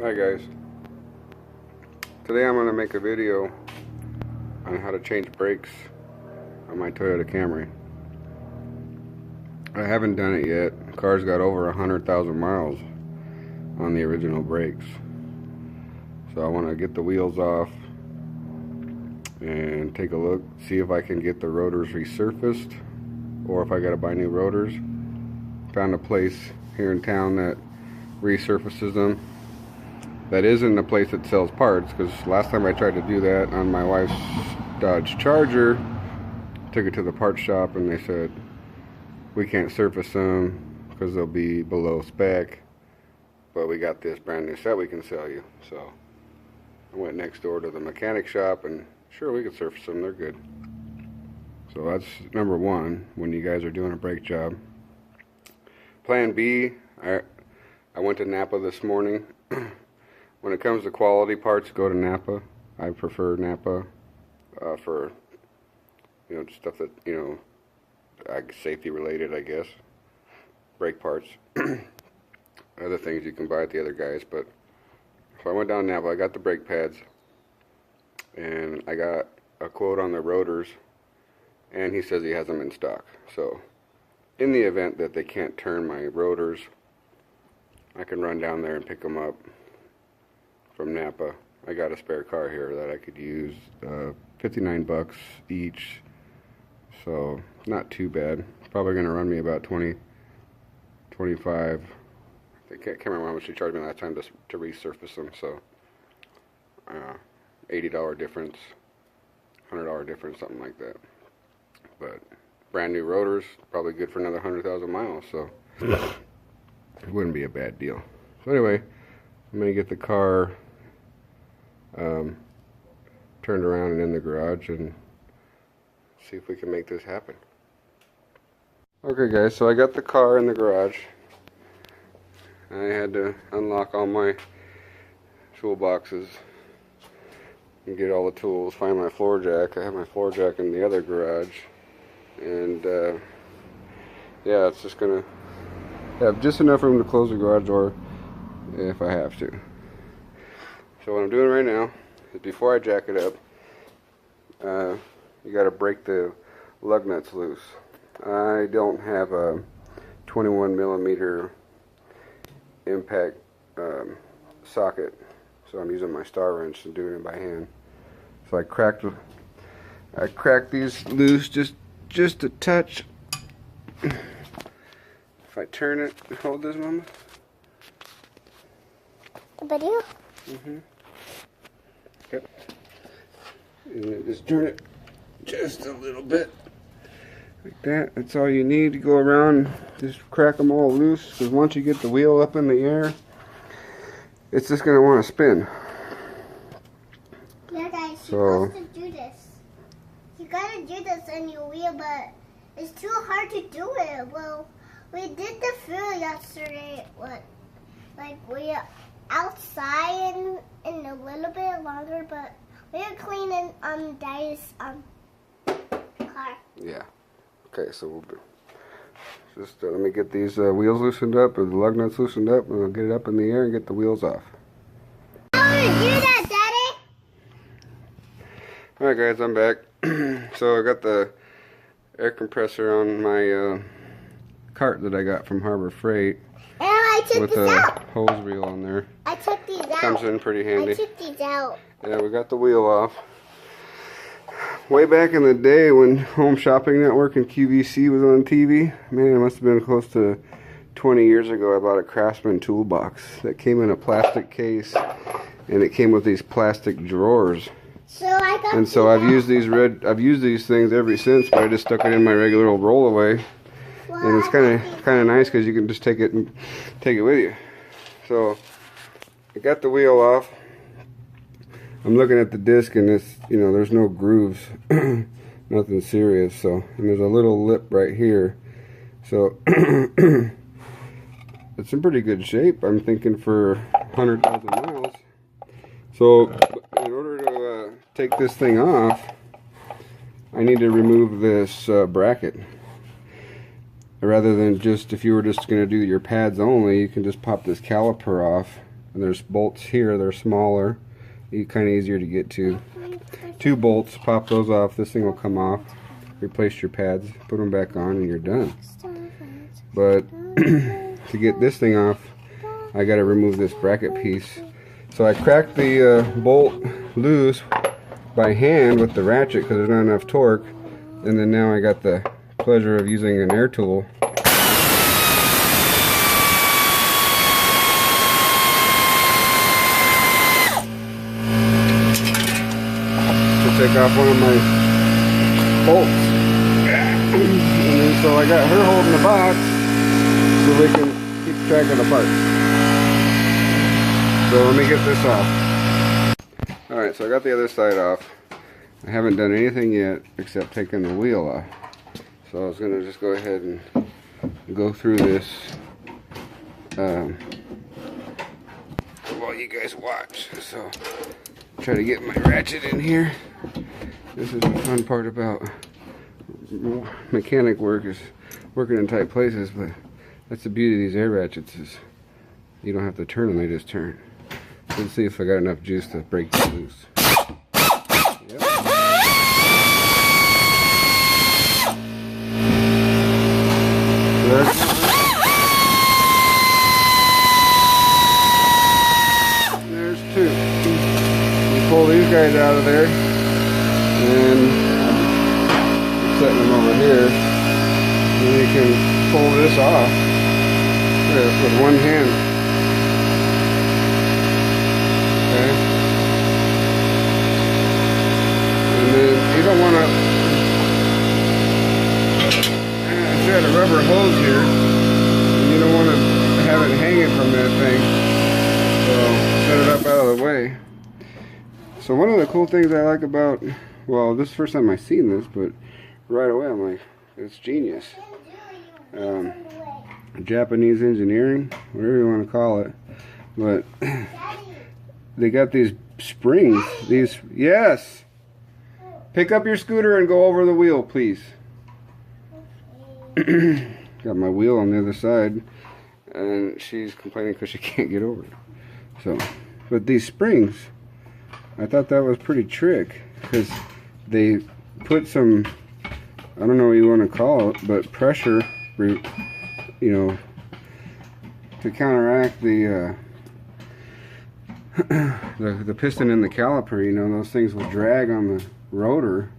Hi guys, today I'm going to make a video on how to change brakes on my Toyota Camry. I haven't done it yet. The car's got over 100,000 miles on the original brakes, so I want to get the wheels off and take a look, see if I can get the rotors resurfaced or if I got to buy new rotors. Found a place here in town that resurfaces them. That isn't the place that sells parts, because last time I tried to do that on my wife's Dodge Charger, took it to the parts shop and they said we can't surface them because they'll be below spec, but we got this brand new set we can sell you. So I went next door to the mechanic shop and sure, we could surface them, they're good. So that's number one when you guys are doing a brake job. Plan B, I went to Napa this morning. When it comes to quality parts, go to Napa. I prefer Napa for, stuff that, safety related, I guess. Brake parts. Other things you can buy at the other guys, but so I went down to Napa, I got the brake pads, and I got a quote on the rotors, and he says he has them in stock. So, in the event that they can't turn my rotors, I can run down there and pick them up from Napa. I got a spare car here that I could use, 59 bucks each, so not too bad. Probably gonna run me about 20, 25. I can't remember how much she charged me last time to resurface them, so $80 difference, $100 difference, something like that. But brand new rotors, probably good for another 100,000 miles, so it wouldn't be a bad deal. So anyway, I'm gonna get the car turned around and in the garage and see if we can make this happen. Okay guys, so I got the car in the garage. I had to unlock all my toolboxes and get all the tools, find my floor jack. I have my floor jack in the other garage, and yeah, it's just gonna have just enough room to close the garage door if I have to. So what I'm doing right now is, before I jack it up, you got to break the lug nuts loose. I don't have a 21 millimeter impact socket, so I'm using my star wrench and doing it by hand. So I cracked these loose just a touch. If I turn it, hold this, Mama. Video? Yep. And just turn it just a little bit. Like that. That's all you need to go around. Just crack them all loose, because once you get the wheel up in the air, it's just going to want to spin. Yeah, guys, you're supposed to do this. You gotta do this in your wheel, but it's too hard to do it. Well, we did the fill yesterday. We are outside and a little bit longer, but we are cleaning Daddy's car. Yeah. Okay, so we'll just let me get these wheels loosened up, or the lug nuts loosened up, and I'll get it up in the air and get the wheels off. How do you do that, Daddy? Alright guys, I'm back. So I got the air compressor on my cart that I got from Harbor Freight. And I took with this a out. hose reel on there. I took these out. Comes in pretty handy. I took these out. Yeah, we got the wheel off. Way back in the day when Home Shopping Network and QVC was on TV, man, it must have been close to 20 years ago, I bought a Craftsman toolbox that came in a plastic case, and it came with these plastic drawers. So I got and so I've used these things ever since, but I just stuck it in my regular old rollaway. Well, And it's kind of nice because you can just take it with you. So I got the wheel off. I'm looking at the disc, and it's, there's no grooves, nothing serious. So, and there's a little lip right here. So it's in pretty good shape, I'm thinking, for 100,000 miles. So in order to take this thing off, I need to remove this bracket. Rather than just, if you were just going to do your pads only, you can just pop this caliper off And there's bolts here, they're smaller, kind of easier to get to. 2 bolts, pop those off, this thing will come off. Replace your pads, put them back on, and you're done. But to get this thing off, I got to remove this bracket piece. So I cracked the bolt loose by hand with the ratchet because there's not enough torque. And then now I got the pleasure of using an air tool. To take off one of my bolts. And then so I got her holding the box so we can keep track of the parts. So let me get this off. Alright, so I got the other side off. I haven't done anything yet except taking the wheel off. So I was going to just go ahead and go through this while you guys watch. So try to get my ratchet in here. This is the fun part about mechanic work, is working in tight places, but that's the beauty of these air ratchets, is you don't have to turn them, they just turn. Let's see if I got enough juice to break this loose. Yep. There's 2. You pull these guys out of there, and setting them over here, and you can pull this off with one hand. Okay. And then you don't want to. It's got a rubber hose here, and you don't want to have it hanging from that thing. So set it up out of the way. So one of the cool things I like about, well, this is the first time I've seen this, but right away I'm like, it's genius. Japanese engineering, whatever you want to call it, but they got these springs, yes, pick up your scooter and go over the wheel, please. Got my wheel on the other side, and she's complaining because she can't get over it. So, but these springs, I thought that was pretty trick, because they put some, I don't know what you want to call it, but pressure, you know, to counteract the the piston in the caliper. You know, those things will drag on the rotor.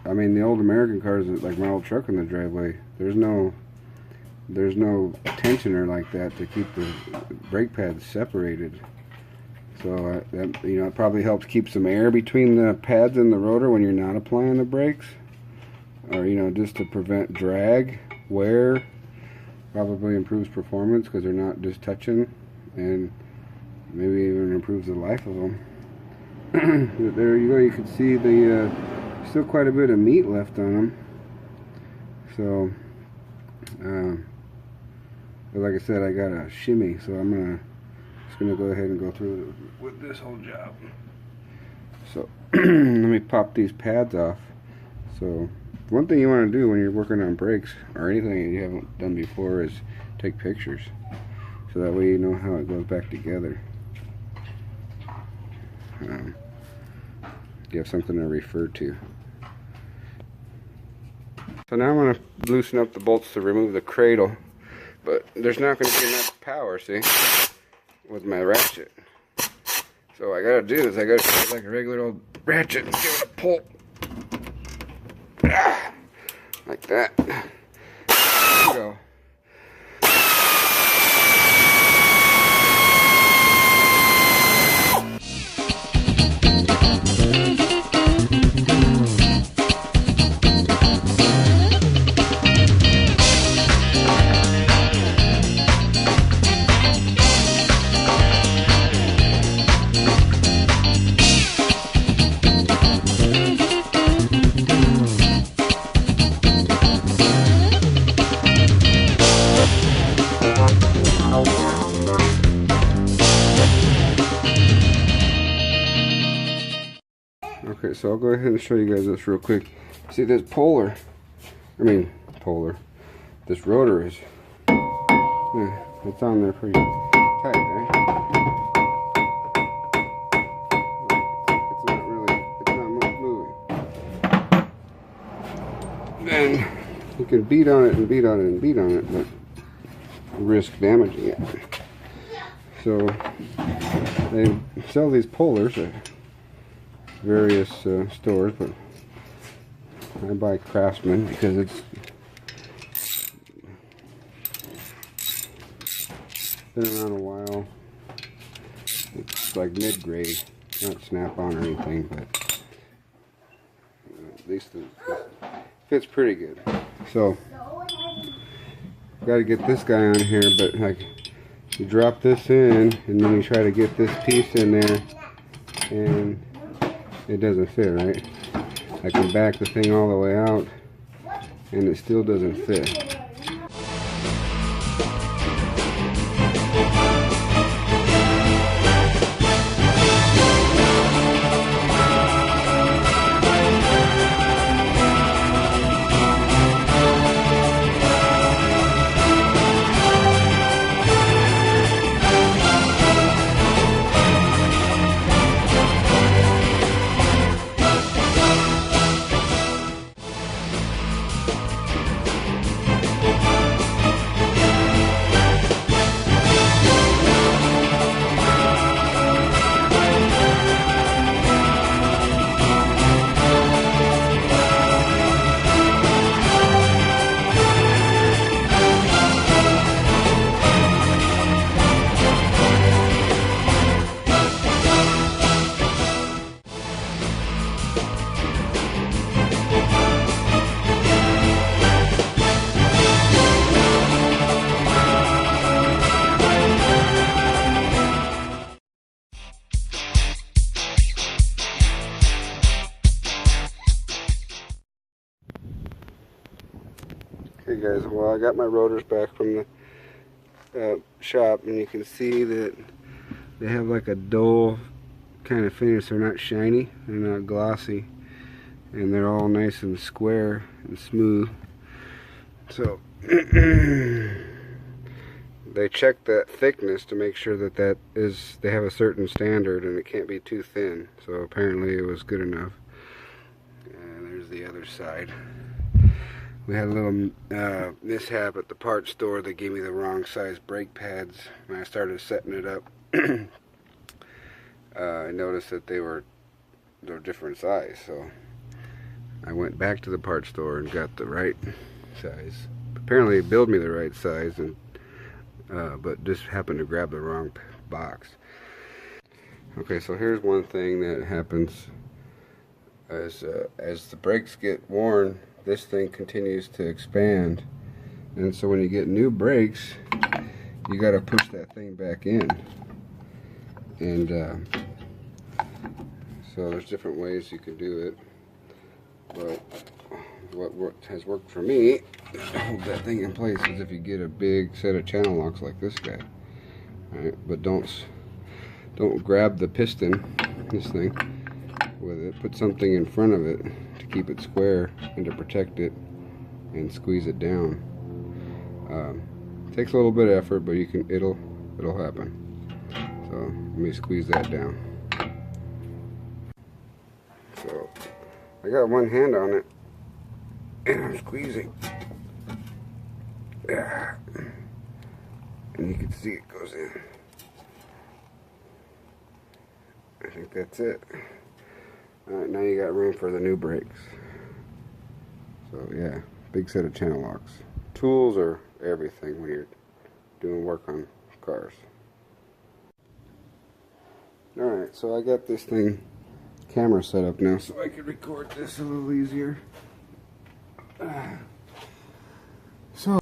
I mean, the old American cars, like my old truck in the driveway, there's no tensioner like that to keep the brake pads separated. So that, you know, it probably helps keep some air between the pads and the rotor when you're not applying the brakes, or, you know, just to prevent drag, wear. Probably improves performance because they're not just touching, and maybe even improves the life of them. But there you go, you can see the still quite a bit of meat left on them. So but like I said, I got a shimmy, so I'm just gonna go ahead and go through with this whole job. So let me pop these pads off. So one thing you want to do when you're working on brakes or anything you haven't done before is take pictures, so that way you know how it goes back together. You have something to refer to. So now I'm going to loosen up the bolts to remove the cradle, but there's not going to be enough power, see, with my ratchet. So what I got to do is I got to take like a regular old ratchet and give it a pull. Like that. There we go. Okay, so I'll go ahead and show you guys this real quick. See this this rotor is, it's on there pretty tight, right? and you can beat on it and beat on it and beat on it, but risk damaging it. So they sell these pullers at various stores, but I buy Craftsman because it's been around a while. It's like mid-grade, not Snap-on or anything, but at least it fits pretty good. So got to get this guy on here, but like you drop this in and then you try to get this piece in there and it doesn't fit, right? I can back the thing all the way out and it still doesn't fit. Okay guys, well I got my rotors back from the shop, and you can see that they have like a dull kind of finish. They're not shiny, they're not glossy, and they're all nice and square and smooth. So they check that thickness to make sure that they have a certain standard and it can't be too thin. So apparently it was good enough. And there's the other side. We had a little mishap at the parts store. They gave me the wrong size brake pads when I started setting it up. I noticed that they're different size, so I went back to the parts store and got the right size. Apparently it billed me the right size, and but just happened to grab the wrong box. Okay, so here's one thing that happens as the brakes get worn. This thing continues to expand, and so when you get new brakes, you got to push that thing back in. And so there's different ways you can do it, but what has worked for me to hold that thing in place is if you get a big set of channel locks like this guy. All right, but don't grab the piston, this thing, with it. Put something in front of it to keep it square and to protect it, and squeeze it down. Takes a little bit of effort, but it'll happen. So let me squeeze that down. So I got one hand on it and I'm squeezing. Yeah. And you can see it goes in. I think that's it. Alright, now you got room for the new brakes. So yeah, big set of channel locks. Tools are everything when you're doing work on cars. Alright, so I got this camera set up now so I can record this a little easier. So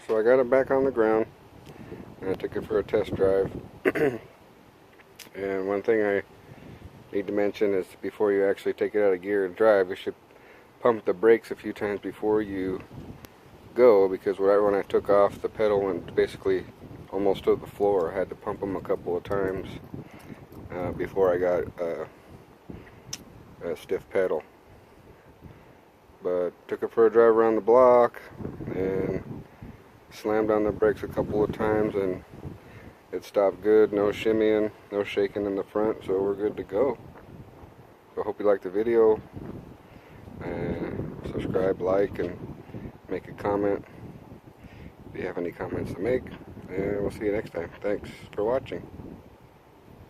So I got it back on the ground, and I took it for a test drive. And one thing I need to mention is before you actually take it out of gear and drive, you should pump the brakes a few times before you go, because when I took off, the pedal went basically almost to the floor. I had to pump them a couple of times before I got a stiff pedal. But took it for a drive around the block and slammed on the brakes a couple of times, and it stopped good. No shimmying, no shaking in the front, so we're good to go. So I hope you liked the video, and subscribe, like, and make a comment if you have any comments to make, and we'll see you next time. Thanks for watching.